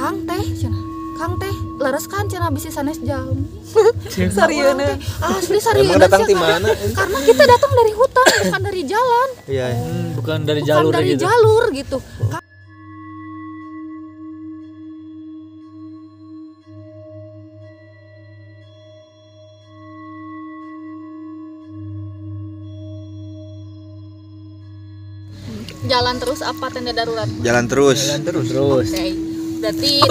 Kang teh cenah. Kang teh leres kan cenah bisi sanes jam. Sarieuna. Asli sarieuna. Emang datang di mana? Karena kita datang dari hutan bukan dari jalan. Iya. Bukan dari Bukan jalur dari gitu. jalur gitu. Jalan terus apa tenda darurat? Jalan terus. Terus. Oke. Berarti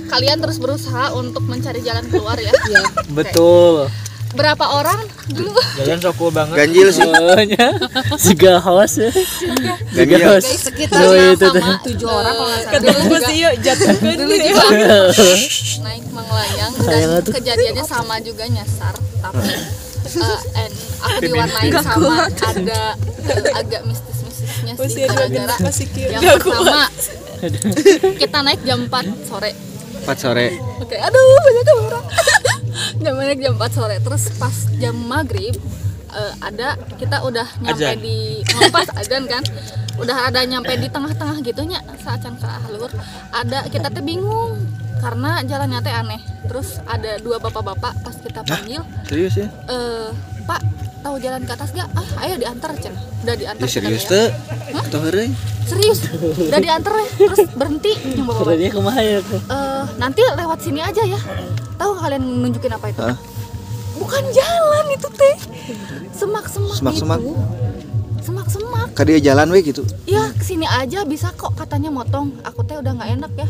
kalian terus berusaha untuk mencari jalan keluar ya? Iya. Betul. Berapa orang dulu? Jalan sokul banget. Ganjil sih. Soalnya siga hawas ya. Siga Ganjil. hawas. Sekitar itu sama 7 orang kalau nggak salah. Dulu juga jatuh Dulu juga naik melayang dan kejadiannya sama juga nyasar, tapi aku diwarnain sama ada agak mistis-mistisnya sih gara-gara yang pertama kita naik jam 4 sore. 4 sore. Oke, aduh banyak orang. Naik jam 4 sore, terus pas jam maghrib kita udah nyampe Azan. di pas adzan kan, udah ada nyampe di tengah-tengah gitunya saacan ke halur. Ada kita teh bingung karena jalannya teh aneh. Terus ada 2 bapak-bapak pas kita panggil, Serius ya? Pak tahu jalan ke atas gak? Ayo diantar cenah. Udah diantar. Ya, serius kita teh? Atau heureuy? Serius. Udah diantar ya. Terus berhenti yang bawa. Dia kumaha ya? Nanti lewat sini aja ya. Tahu kalian nunjukin apa itu? Hah? Bukan jalan itu teh. Semak-semak Semak-semak? gitu. Semak-semak. Ka dia jalan we gitu. Ya kesini aja bisa kok katanya motong. Aku teh udah nggak enak ya.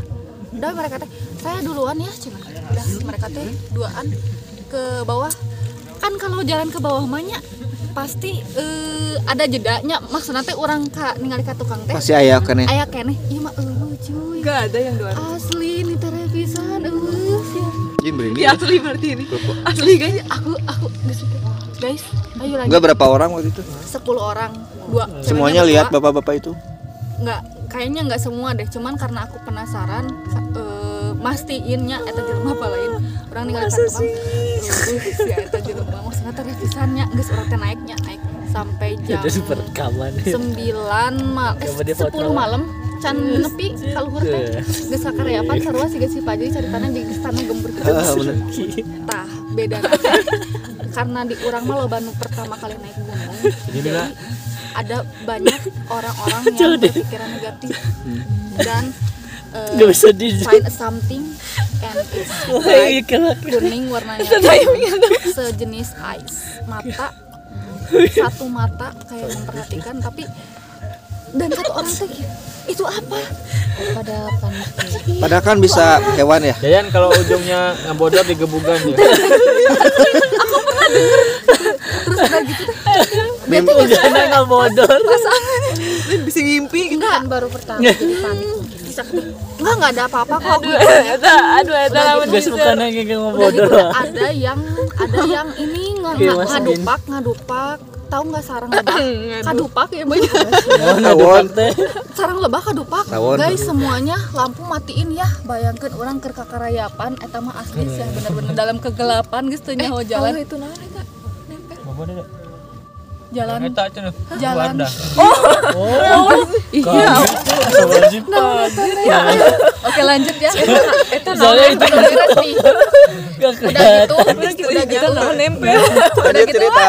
Udah mereka teh saya duluan ya cina. Udah mereka teh duaan ke bawah. Kan kalau jalan ke bawah mahnya pasti ada jedanya. Maksudnya teh orang ningali ka tukang teh. Pasti aya keneh. Aya keneh. Ieu mah cuy. Gak ada yang dua. Asli ini televisan ya. Jin beri Ya asli berarti ini. Asli guys. Aku guys, ayo lanjut. Enggak berapa orang waktu itu? 10 orang. 2 Semuanya lihat bapak-bapak itu? Enggak, kayaknya enggak semua deh. Cuman karena aku penasaran mastiinnya eta jelema apa lain. Orang ningali ka tukang. Si eta jelema maksudna teh revisannya geus urang teh naik sampai jam Itu super rekaman. 10 malam can nepi ka luhur teh. Geus sakareapan sarua siga si Pajri caritana jeung istana gembur kitu. Bener. Tah, beda karena di urang mah loba nu pertama kali naik gunung. Jadi ada banyak orang-orang yang berpikiran negatif dan Gak bisa di find something and it's bright, kuning warnanya sejenis ice mata, satu mata kayak memperhatikan tapi dan satu orang teh itu apa pada panik. Padahal kan bisa hewan ya. Jayan kalau ujungnya ngabodor digebugan ya. Terus udah gitu teh Mimpi Ujungnya ngabodor. Bisa ngimpi. enggak baru pertama jadi panik bisa enggak ada apa-apa kok. Aduh lamun Gas bukan kayak Udah ngabodor. gitu ada yang ini ngadupak tahu nggak sarang lebah kadupak ya banyak tawon. sarang lebah kadupak Tawon. guys semuanya lampu matiin ya bayangkan orang ke kakarayapan eta mah asli sih ya bener-bener dalam kegelapan geus teu nyaho jalan itu naon eta? Nempel. jalan Eta cenah. jalan Iya. Wajib. oke lanjut ya Eta Soalnya itu beres nih gak udah gitu kita naon nempel. Ada cerita.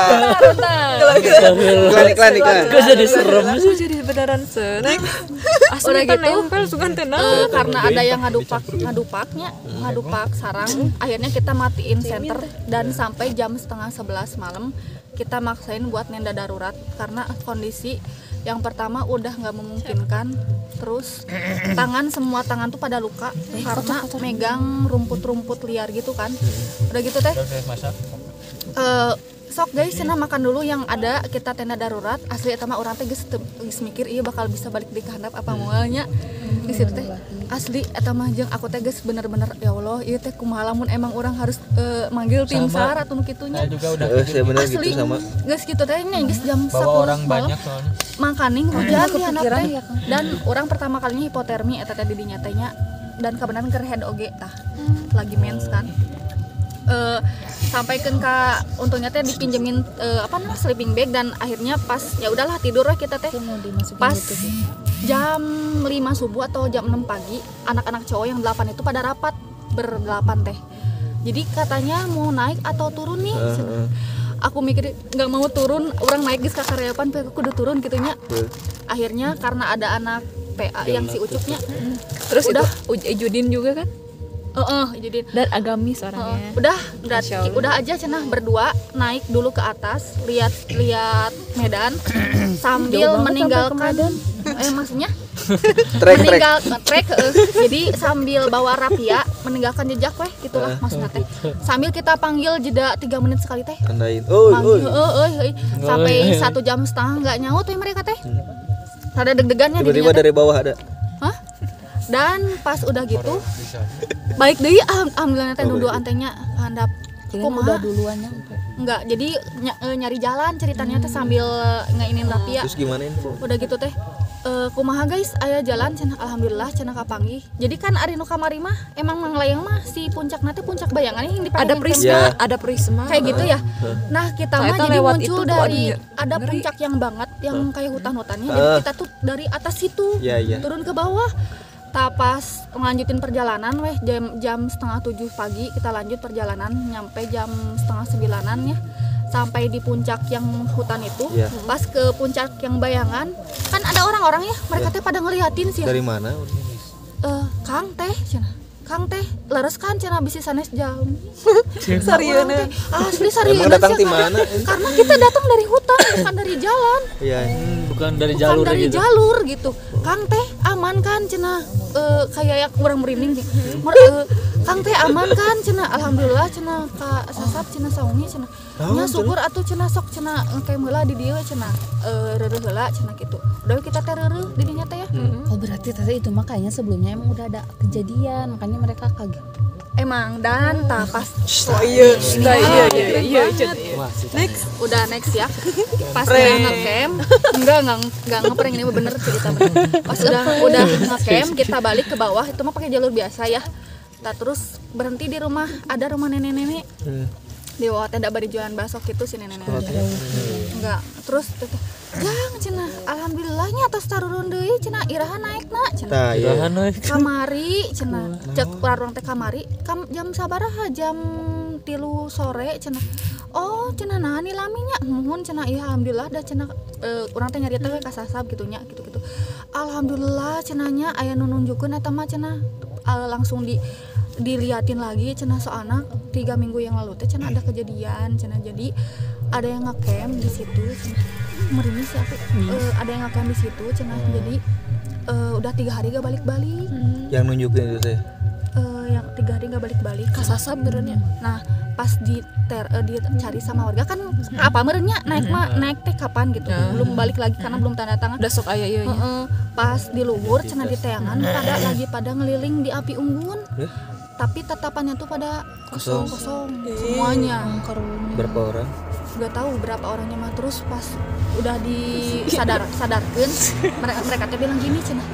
Iklan. Kok jadi serem sih? Aku jadi beneran senek. Asli Udah kan gitu, nempel sugan tenang. karena ada yang ngadupak sarang akhirnya kita matiin senter dan sampai jam 10:30 malam kita maksain buat nenda darurat karena kondisi yang pertama udah nggak memungkinkan, terus semua tangan tuh pada luka karena megang rumput-rumput liar gitu kan. Udah gitu teh sok guys cenah makan dulu yang ada kita tenda darurat asli eta mah urang teh geus mikir ieu bakal bisa balik di handap apa moalnya di situ teh asli eta mah jeung aku teh geus bener-bener ya Allah ieu teh kumaha lamun emang urang harus manggil tim SAR atau nu kitunya Saya juga udah Saya bener gitu asli sama. geus kitu teh nya geus jam 10 bawa orang malam banyak soalnya. makaning hujan di handap teh dan urang pertama kalinya hipotermi eta teh di dinya teh nya dan kebenaran keur head oge tah lagi mens kan sampaikan ke untungnya teh dipinjemin sleeping bag dan akhirnya pas ya udahlah tidur lah kita teh. Pas jam 5 subuh atau jam 6 pagi anak-anak cowok yang 8 itu pada rapat berdelapan teh. Jadi katanya mau naik atau turun nih. Aku mikir nggak mau turun, orang naik geus ka karyapan pe kudu turun gitunya. Akhirnya karena ada anak PA yang si Ucupnya. Terus udah Ijudin juga kan? Jadi Dan agamis orangnya. udah aja cenah berdua naik dulu ke atas lihat Medan sambil meninggalkan maksudnya Trek. trek jadi sambil bawa rapia meninggalkan jejak weh gitulah maksudnya teh sambil kita panggil jeda 3 menit sekali teh Tandain. sampai 1 jam setengah nggak nyaut teh mereka teh ada deg-degannya Tiba-tiba dari bawah ada. dan pas udah gitu baik deui alhamdulillah teh nu antenya handap udah duluan nyampe. Enggak, jadi nyari jalan ceritanya teh sambil ngainin rapia. Terus gimana info? Udah gitu teh kumaha guys aya jalan cenah alhamdulillah cenah kapanggih. Jadi kan ari nu kamari mah emang manglayang mah si puncakna teh puncak bayangan yang dipakai Ada prisma. kayak gitu ya. Nah, kita mah jadi lewat muncul itu, dari aduh, ada ngeri. puncak yang banget yang kayak hutan-hutannya. Jadi kita tuh dari atas situ Iya. turun ke bawah. Pas ngelanjutin perjalanan jam setengah 7 pagi kita lanjut perjalanan nyampe jam setengah 9-an ya sampai di puncak yang hutan itu. Pas ke puncak yang bayangan kan ada orang-orang ya mereka teh pada ngeliatin sih ya. Dari mana? Kang teh cenah Kang teh leres kan cenah bisi sanes jam Sarieuna. asli sarieuna Emang datang sih, di mana? karena kita datang dari hutan bukan dari jalan Iya. Bukan dari bukan jalur dari gitu. jalur gitu. Kang teh aman kan cenah kayak yang kurang merinding sih. Kang teh aman kan cenah alhamdulillah cenah ka sasap cenah saungi cenah nya syukur atuh cenah sok cenah engke meula di dieu cenah reureuh heula cenah kitu. Udah kita teh reureuh di dinya teh ya. Oh berarti tadi itu makanya sebelumnya emang udah ada kejadian makanya mereka kaget. Emang dan pas Iya. udah next ya pas udah ngecamp enggak ngeprank ini bener cerita bener pas udah ngecamp kita balik ke bawah itu mah pakai jalur biasa ya terus berhenti di rumah ada rumah nenek-nenek di bawah tenda bari jualan bakso gitu si nenek-nenek enggak terus jang cenah alhamdulillahnya atas tarurun deui cenah iraha naikna cenah kamari cenah cek warung teh kamari jam sabaraha jam 3 sore cenah oh cenah nah ni laminya muhun cenah iya alhamdulillah da cenah urang teh nyarita we ka sasab gitunya gitu-gitu alhamdulillah cenahnya aya nu nunjukeun eta mah cenah langsung diliatin lagi cenah soalna 3 minggu yang lalu teh cenah ada kejadian cenah jadi ada yang ngecamp di situ cenah merinding sih aku ada yang ngecamp di situ cenah jadi udah 3 hari gak balik-balik Yang nunjukin itu teh. yang 3 hari gak balik-balik Kasasab benernya. nah pas dicari sama warga kan apa merenya naik teh kapan gitu belum balik lagi karena belum tanda tangan Udah sok aya ieu nya. pas di luhur cenah di teangan pada ngeliling di api unggun tapi tatapannya tuh pada kosong semuanya. Berapa orang? Gak tahu berapa orangnya mah terus pas udah sadarkeun mereka teh bilang gini cenah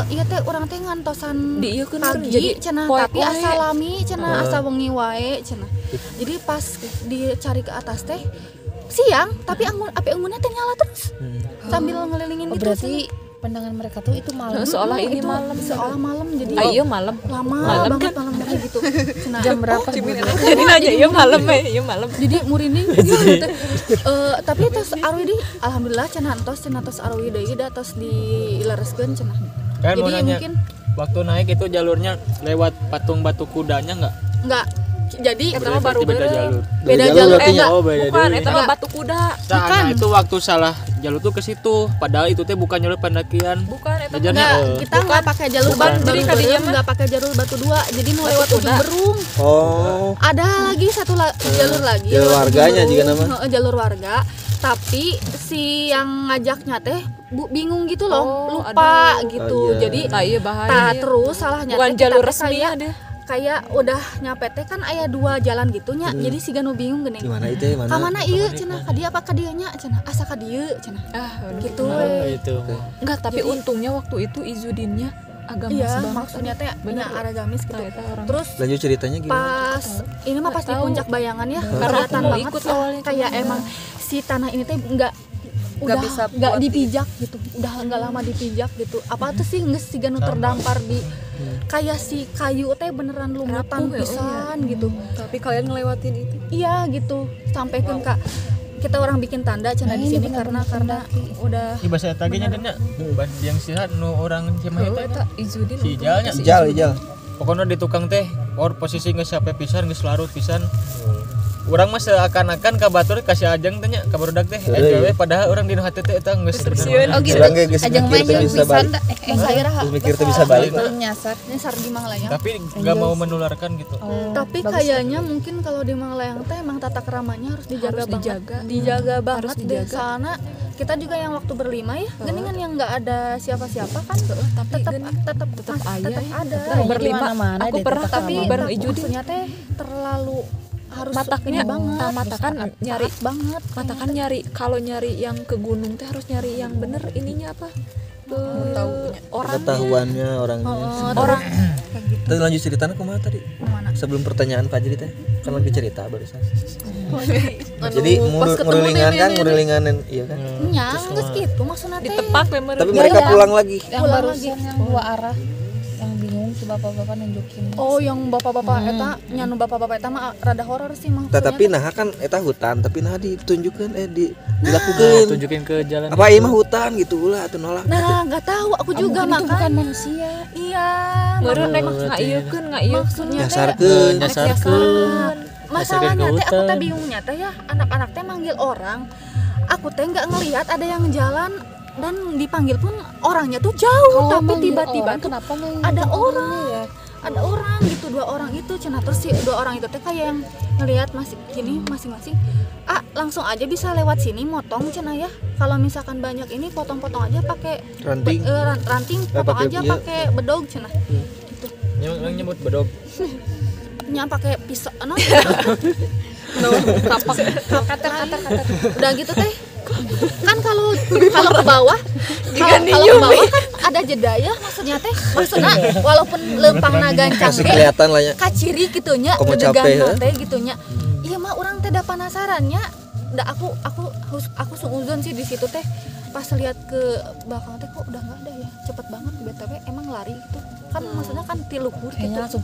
iya teh urang teh ngantosan pagi cenah tapi asa lami cenah asa wengi wae cenah jadi pas dicari ke atas teh siang tapi api unggunnya teh nyala terus sambil ngelilingin gitu berarti pandangan mereka tuh itu malam Seolah ini malam. seolah malam jadi Ayo malam. lama banget malam gitu cenah jam berapa Jadi nanya iya malam. jadi murinding gitu tapi tos arwi di alhamdulillah cenah tos arwi deui da tos dilereskeun cenah Kan jadi mau nanya, mungkin waktu naik itu jalurnya lewat patung batu kudanya enggak jadi Eta mah baru beda jalur. beda jalur jalur berarti enggak Bukan, eta mah batu kuda. Bukan. Nah, itu waktu salah jalur tuh ke situ. Padahal itu teh bukan jalur pendakian. Bukan, eta Ngajarnya, enggak kita nggak pakai jalur bukan. baru Jadi kadinya mah nggak pakai jalur batu 2 jadi nu lewat ujung berung Oh. ada lagi satu jalur lagi Jalur lewat warganya ujung juga berung. nama. Jalur warga tapi si yang ngajaknya teh bingung gitu loh lupa gitu Oh, iya. jadi Nah, iya bahaya. nah terus salahnya Bukan teh jalur kita teh resmi ya dia. kayak udah nyampe teh kan aya 2 jalan gitu nya jadi si ganu bingung geuning Gimana itu? Mana? ka mana ieu cenah ka dieu apa ka dieu nya cenah asa ka dieu cenah gitu we. Itu. Enggak, tapi untungnya waktu itu Izudinnya agamis Iya, banget. maksudnya teh Bener. nya agamis gitu. Nah, eta orang. Terus Lanjut ceritanya gimana? pas ini mah pas di tahu. puncak Bayangan ya, Karena aku kelihatan mau banget ikut lah, awalnya, kayak cuman emang si tanah ini teh nggak bisa nggak buat dipijak gitu, udah nggak lama dipijak gitu. Apa tuh sih nggak sih ganu terdampar di kayak si kayu teh beneran lumutan Rapuh ya, pisan gitu. Tapi kalian ngelewatin itu. Iya gitu, sampai kan kak kita orang bikin tanda cina di sini karena udah Di bahasa eta ge nya dan nya. Ban yang sihat nu orang Cimahi Oh, teh. eta Izudin. Si Ijalnya. Ijal. Pokoknya di tukang teh, posisi geus sampai pisan geus larut pisan. Urang mah seakan-akan ka batur kasih ajeng teh nya ka barudak teh. Awewe padahal urang dina hati teh eta geus bener. Oh gitu. Urang ge geus Ajang mikir teh main bisa balik. Geus mikir teh bisa balik. Belum nyasar. nyasar di Manglayang. Tapi enggak mau menularkan gitu. Tapi kayaknya mungkin kalau di Manglayang teh emang tata keramanya harus dijaga Harus banget. dijaga. Dijaga banget Harus deh. dijaga. Soalnya kita juga yang waktu berlima ya, geningan yang nggak ada siapa-siapa kan, tapi tetap geuning tetap tetap aya tetap ya. ada. Tetap berlima. Mana-mana Aku deh, pernah tetap tapi sama. bareng Ijudin. Maksudnya teh terlalu harus Mataknya ini banget. matakan nyari Taat banget. matakan nyari kalau nyari yang ke gunung teh harus nyari yang bener ininya apa? Orangnya. Ketahuannya orangnya. Orang Kayak gitu. Terus lanjut ceritanya kumaha tadi? Mana? Sebelum pertanyaan Fajri teh kan lagi cerita barusan. Anu, Jadi ngurulingan kan, ngurulinganan iya kan. Nya, geus gitu maksudnya teh. ditepak bener. Tapi mereka pulang lagi. Yang Pulang barusan yang dua arah yang bingung si bapak-bapak nunjukin. Oh, yang bapak-bapak eta, nyanu bapak-bapak eta mah rada horor sih maksudnya. Tapi nah kan eta hutan, tapi nah ditunjukkan dilakukan. Tunjukin ke jalan. Apa ieu mah hutan gitu ulah atuh nolak. Nah, nggak tahu aku juga Mungkin itu bukan makan. manusia. Iya. Meureun rek berarti ngaieukeun Maksudnya teh Nyasarkeun. Nyasarkeun. masalahnya ke teh aku teh hutan. bingungnya teh ya anak-anak teh manggil orang, aku teh nggak ngelihat ada yang jalan dan dipanggil pun orangnya tuh jauh. Kalau Tapi manggil tiba-tiba orang, tuh kenapa nggak ada ngikutin orang. orangnya ya? ada orang gitu, dua orang itu cenah, terus si dua orang itu teh kayak yang ngelihat masih gini masing-masing, langsung aja bisa lewat sini motong cenah ya, kalau misalkan banyak ini potong-potong aja pakai Ranting. ranting, potong pakai aja iya. pakai bedog cenah, Yang nyebut bedog. nya pakai pisau kapak kata udah gitu teh kan kalau ke bawah kalau ke bawah kan ada jeda ya, maksudnya walaupun lempang gancang Masih kelihatan lah ya. kaciri gitunya Komo dedegan capek, ya? teh gitunya. Iya mah orang teh da penasarannya. Da aku seuzon sih di situ teh pas lihat ke belakang teh kok udah enggak ada ya. Cepet banget BTW emang lari gitu. Kan maksudnya kan ti luhur gitu. Kayaknya langsung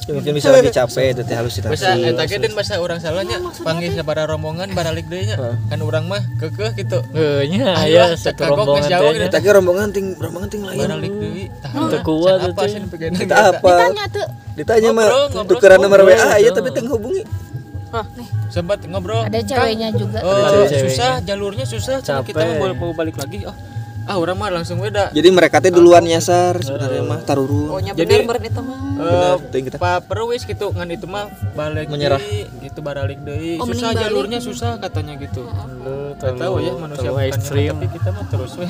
Ya, mungkin bisa lagi capek itu teh halusinasi. Bahasa eta ge dan bahasa urang salahnya Iya, maksudnya panggil sabaraha rombongan baralik deui nya. Kan urang mah keukeuh gitu. Nya Ayo, aya satu kagok rombongan geus jauh teh. gitu. Tapi rombongan ting lain. Baralik deui. Teu kuat apa teh. sih nu pikeun Kita apa? Ditanya tuh, Ditanya mah Ngobrol, tukeran nomor ngobrol, WA ya ngobrol. tapi teu hubungi. sempat ngobrol. ada ceweknya juga. Oh, Ada susah jalurnya susah. Cuma kita Capek. mau balik lagi. Urang mah langsung beda. Jadi mereka teh duluan nyasar sebenarnya mah tarurun. pokoknya Jadi- bener meureun eta mah. Bener, teuing kita. Pak perwis gitu ngan itu mah balik Menyerah. deui, gitu baralik deui. Oh, Susah mending balik. jalurnya susah katanya gitu. Nggak tahu ya manusia terlalu bukannya, ekstrim. tapi kita mah terus we.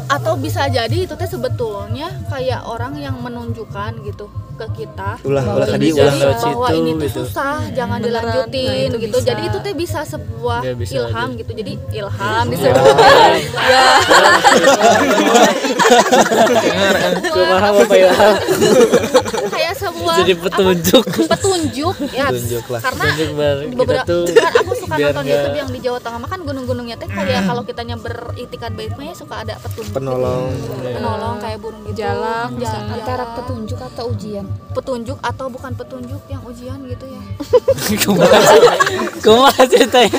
atau bisa jadi itu teh sebetulnya kayak orang yang menunjukkan gitu ke kita Ulah ini kadi ulah. jangan lewat bahwa situ, ini tuh gitu. susah, jangan Beneran. dilanjutin Nah, itu gitu. bisa. Jadi itu teh bisa sebuah Ya, bisa ilham aja. gitu. Jadi ilham disebut. Kumaha apa ya? Kayak sebuah Jadi petunjuk. petunjuk ya. Petunjuk lah. Karena Petunjuk balik kita beberapa tuh. kan aku suka biar nonton nggak- YouTube yang di Jawa Tengah mah kan gunung-gunungnya teh kayak kalau kitanya beritikat baik mah ya suka ada petunjuk. Penolong. Penolong kayak burung gitu. Jalan, Antara petunjuk atau ujian. petunjuk atau bukan petunjuk yang ujian gitu ya. Kumaha ceritanya?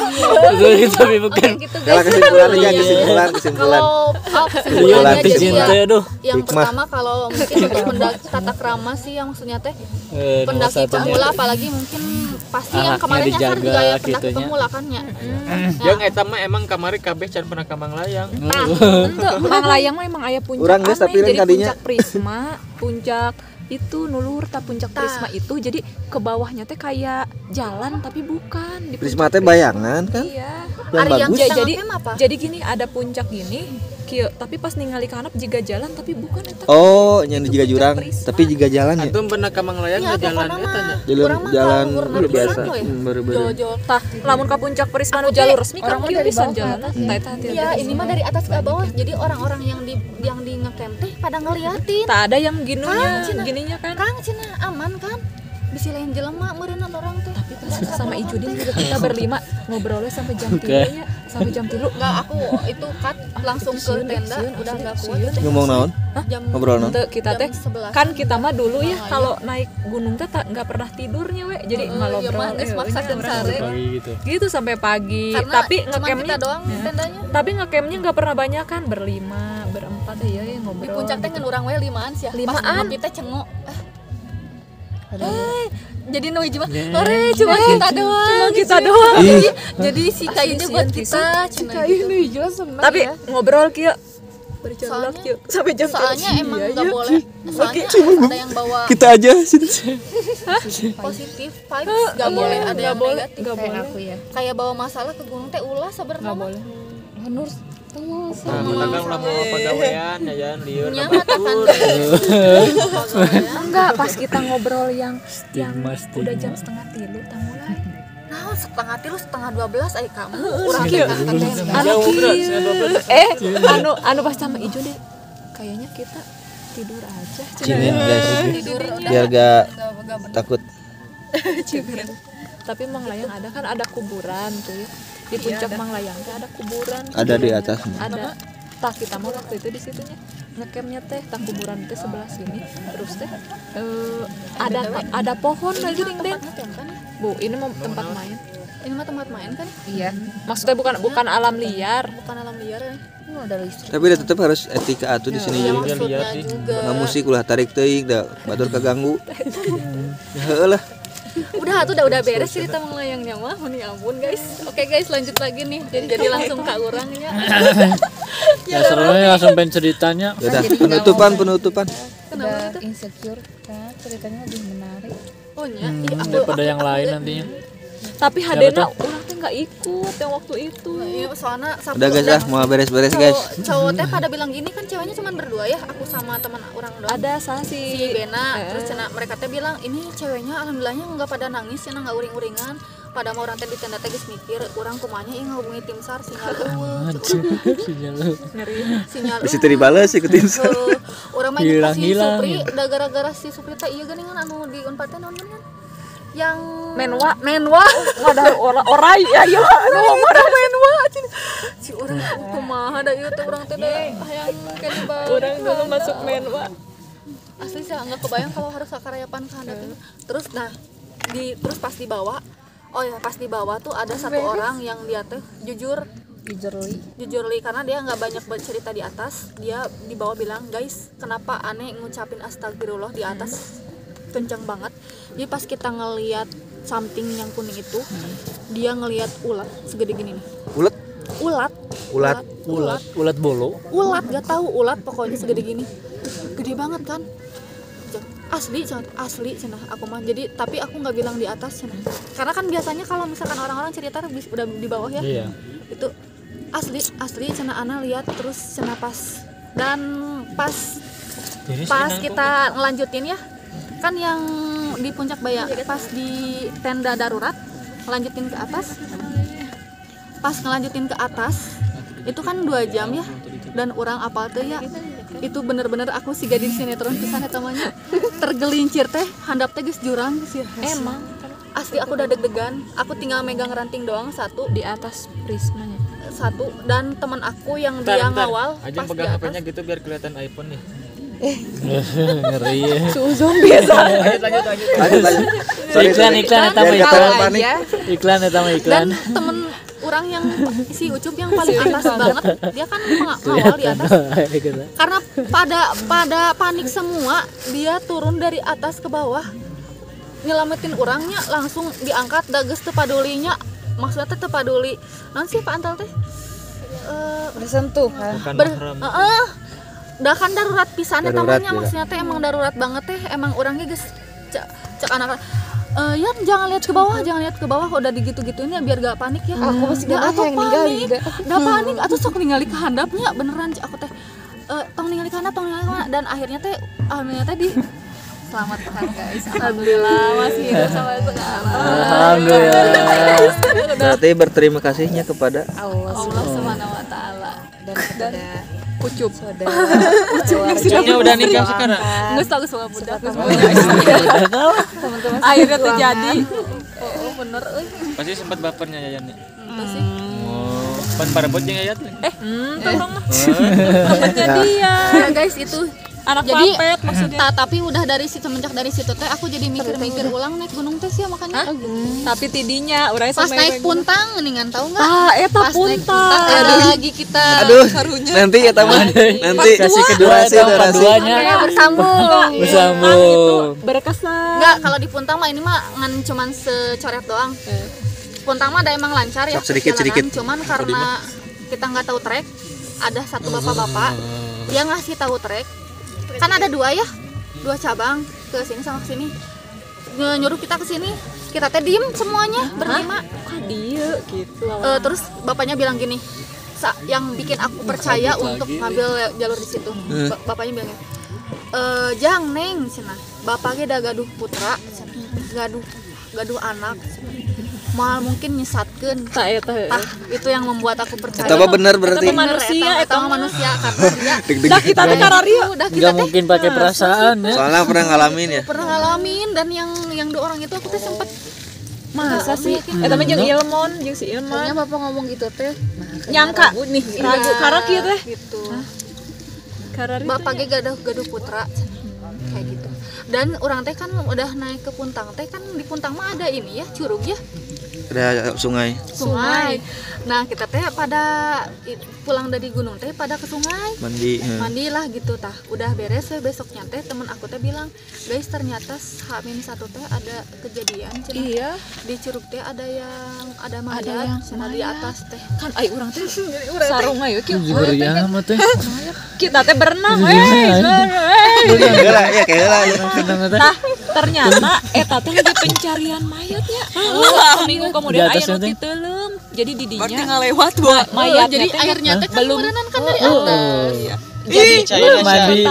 Itu tapi bukan. Oke gitu Kalau guys. kesimpulan aja Iya. kesimpulan. Kalau Kesimpulan kesimpulannya tips jadi cinta ya, aduh. yang Hikmah. pertama kalau mungkin untuk mendaki tata krama sih yang maksudnya teh Nomor pendaki satunya. pemula apalagi mungkin pasti yang Anaknya kemarin nyasar dijaga juga ya pendaki gitunya. pemula kan ya. Yang eta mah emang kamari kabeh can pernah ka Manglayang. Nah, Mang Layang mah emang aya puncak Urang geus tapi lain jadi kadinya. puncak Prisma, puncak itu nulur puncak Prisma itu jadi ke bawahnya teh kayak jalan tapi bukan di Prisma teh bayangan kan? Iya. Yang Ari yang bagus. Jadi apa? jadi gini ada puncak gini kieu, tapi pas ningali ka handap jiga jalan tapi bukan eta. Oh, yang juga jurang, tapi juga jalan ya. Atuh beuna ka Manglayang Iya, jalan pokona eta nya. Jalan mah biasa. biasa. Jol-jol. Tah, lamun ka puncak Prisma nu jalur resmi kan kieu pisan jalan. Tah eta hati-hati. Iya, ini mah dari atas ke bawah. Jadi orang-orang yang di ngecamp teh pada ngeliatin. Tak ada yang ginunya, Cina. gininya kan. Kang cenah aman kan? Bisi lain jelema meureunna orang teh. Tapi pas sama Ijudin juga kita berlima ngobrolnya sampai jam 3 nya, sampai jam 3. Enggak, aku itu cut langsung ke tenda, udah enggak kuat. Ngomong naon? Jam Ngobrol naon? Teu kita teh jam 11. kan kita mah dulu ya kalau naik gunung teh enggak pernah tidurnya we. Jadi ngalobrol mah geus maksakeun sare. Pagi gitu. gitu sampai pagi. Karena Tapi cuma ngecampnya kita doang tendanya. tapi ngecampnya nggak pernah banyak kan, berlima, berempat ya ngobrol. Di puncak teh ngan urang we 5an sih. Limaan. Pas ngopi teh cengok. Jadi nu hiji mah, "Ore cuma kita doang." Cuma kita doang. Jadi si kayunya buat kita, cenah gitu. Tapi ngobrol kieu berjalan Soalnya- kieu sampai jam Soalnya emang enggak boleh. Soalnya ada yang bawa Kita aja sini. positif vibes, enggak boleh ada yang negatif. Enggak boleh. aku ya. Kayak bawa masalah ke gunung teh ulah sebenarnya. Enggak boleh. Nur tunggu Nah, kita ulah mau pagawean ya jangan lieur. Nya mah tanda. Enggak, pas kita ngobrol yang Stigma. udah jam setengah 3 tah mulai. Nah, setengah 3 setengah 12 ai kamu. Urang teh kan Anu anu pas sama Ijo deh. Kayaknya kita tidur aja. Cinin guys. tidur Biar gak takut. Tapi Manglayang ada kan, ada kuburan tuh ya. Di puncak Manglayang teh ada kuburan. Ada di atas. Ada. Tah kita mau waktu itu di situnya ngecampnya teh tah kuburan teh sebelah sini. Terus teh ada pohon lagi ding deng. Bu, ini mau tempat main. Ini mah tempat main kan? iya Maksudnya bukan alam liar. Bukan alam liar ya. ini ada listrik Tapi udah tetap harus etika atuh di sini Ya, juga. maksudnya juga. Nah, musik ulah tarik teuing da batur kaganggu. Ya heuh lah. Udah udah beres cerita Manglayangnya mah. Ya ampun guys. Oke guys, lanjut lagi nih. Jadi langsung ka urangnya. Ya serunya langsung pengen ceritanya. Ya udah penutupan. udah insecure kan ceritanya lebih menarik. Oh nya, ih, aku Daripada yang lain nantinya. Tapi hadena orang teh nggak ikut yang waktu itu. iya, soalnya Udah guys ah, mau beres-beres guys. Cowok teh pada bilang gini kan, ceweknya cuma berdua ya, aku sama teman orang doang. Ada Si sasi. Bena, terus cenah mereka teh bilang ini ceweknya alhamdulillahnya nggak pada nangis, cenah nggak uring-uringan. Pada mau orang teh di tenda teh geus mikir, urang kumanya ing ngahubungi tim SAR sinyal eueuh. Sinyal Bisa dibales ikutin. urang mah inget si Hilang-hilang Supri, ya. da gara-gara si Supri teh ieu geuningan anu di Unpad teh naon geuningan? Yang Menwa. Ada orai ya ya. ada menwa si urang kumaha da ieu teh urang teh da hayang kene bae. Orang dulu masuk menwa. Asli sih nggak kebayang kalau harus sakarayapan ke handap itu. Terus terus pas dibawa, oh ya pas dibawa tuh ada satu orang yang dia tuh jujur li karena dia nggak banyak bercerita di atas. Dia dibawa bilang, guys kenapa aneh ngucapin astagfirullah di atas kencang banget. Jadi pas kita ngelihat something yang kuning itu, dia ngelihat ulat segede gini nih. Ulat bolo. ulat gak tahu ulat pokoknya segede gini, gede banget kan. Asli cenah aku mah. Jadi tapi aku nggak bilang di atas cenah, karena kan biasanya kalau misalkan orang-orang cerita udah di bawah ya. Iya. Itu asli cenah ana lihat terus cenah pas kita ngelanjutin ya kan yang di puncak Bayang pas di tenda darurat ngelanjutin ke atas. Pas ngelanjutin ke atas itu kan 2 jam ya, dan orang apal tuh ya itu bener-bener aku siga di sinetron pisan eta mah nya. Tergelincir teh handap teh geus jurang sih. Emang Asli aku udah deg-degan, aku tinggal megang ranting doang satu di atas Prismanya. dan teman aku yang dia ngawal Aja pas di pegang atas. HP-nya gitu biar kelihatan iPhone nih. Ngeri ya. Suzon biasa. Lanjut. Iklan eta mah Biar iklan. kata panik. Iklan eta mah iklan. Dan temen orang yang si Ucup yang paling atas banget, dia kan ngawal di atas. Karena pada panik semua, dia turun dari atas ke bawah, nyelamatin orangnya langsung diangkat, da geus teu padulinya. Maksudnya teh teu paduli. Naon sih Pak Antal teh? bersentuhan Bukan Ber- mahram. Dah kan darurat pisan eta Darurat, mah nya, ya. maksudnya teh emang darurat banget teh, emang orangnya geus cek anak Ya jangan lihat ke bawah udah digitu-gituin ya biar gak panik ya. Aku masih Nggak, gak atuh yang ninggali panik. Udah panik atau sok ningali ke handapnya beneran aku teh tong ningali ke handap dan akhirnya teh di selamatkan guys. Alhamdulillah masih hidup sampai sekarang. Alhamdulillah. Berarti berterima kasihnya kepada Allah Allah Subhanahu wa taala. dan kepada Ucup. Ucapnya udah nikah sekarang. Geus tahu semua budak. teman-teman Akhirnya terjadi. Oh bener euy. Pasti sempat bapernya Yayan nih. Apa sih? Oh, pan parebot jeung Yayat. tolong mah Temennya dia. Ya guys itu anak jadi papet maksudnya. tapi udah semenjak dari situ teh aku jadi mikir-mikir ulang naik gunung teh sih makanya. Tapi tidinya urang Pas naik puntang mendingan tahu nggak? eta Pas naik puntang ada lagi kita aduh nanti ya teman nanti Kasih kedua durasi, atau part durasi. duanya bersambung. bersambung. berkesan. Enggak, kalau di puntang mah ini mah ngan cuman secoret doang. Puntang mah ada emang lancar ya. Sok sedikit, perjalanan. sedikit. Cuman karena kita nggak tahu trek, ada satu bapak-bapak dia ngasih tahu trek. Kan ada dua cabang ke sini sama ke sini. Nyuruh kita ke sini. Kita teh diem semuanya berlima. Dia gitu. Terus bapaknya bilang gini, yang bikin aku percaya untuk ngambil jalur di situ. Bapaknya bilang gini, jang neng cenah. Bapaknya udah gaduh putra, cenah. gaduh anak. Mal mungkin nyesatkeun. Tak eta. Itu yang membuat aku percaya. Eta mah bener berarti. Eta manusia, eta mah manusia karena dia Dah kita teh karario. udah kita Nggak teh mungkin pakai perasaan ya. Soalnya pernah ngalamin ya. pernah ngalamin dan yang dua orang itu aku teh sempet Masa sih? Eta mah jeung Ilmon, jeung si Ilman. Kayaknya bapak ngomong gitu teh Nyangka nih ragu karena kieu teh. gitu. Karari. Bapaknya gaduh putra kayak gitu. Dan orang teh kan udah naik ke Puntang teh kan di Puntang mah ada ini ya curug ya Ada sungai. Nah kita teh pada pulang dari gunung teh pada ke sungai Mandi. mandilah gitu tah udah beres we besoknya teh temen aku teh bilang guys ternyata H-1 teh ada kejadian cenah. Iya. Di curug teh ada mayat cenah di atas teh Kan ai urang teh sarung ayo kieu. Jujur mah teh. Kita teh berenang Heula ya kayak heula. Nah, ternyata eta teh lagi pencarian mayatnya. Seminggu kemudian Di atasnya aya nu teh? titeuleum. Jadi didinya ngalewat buat mayatnya jadi teh airnya teh kan belum berenang kan dari atas jadi Mandi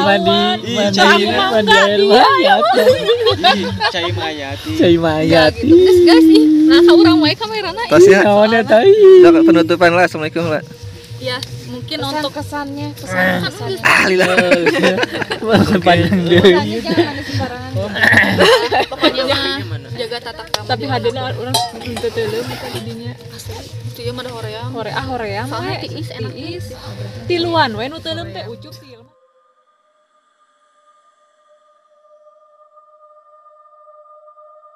air mayat. Cai mayati. Cai mayat. guys ih nah ka urang wae kamerana Tasnya. Kawannya tai. Udah penutupan lah. Assalamualaikum lah. ya mungkin untuk kesannya Lila. Panjang deui. pokoknya mah jaga tata krama tapi hadeuna urang titeuleum eta didinya. itu ya mah ada hoream Hoream soalnya we. tiis enak Tiluan we nu teuleum teh ucuk tiluan.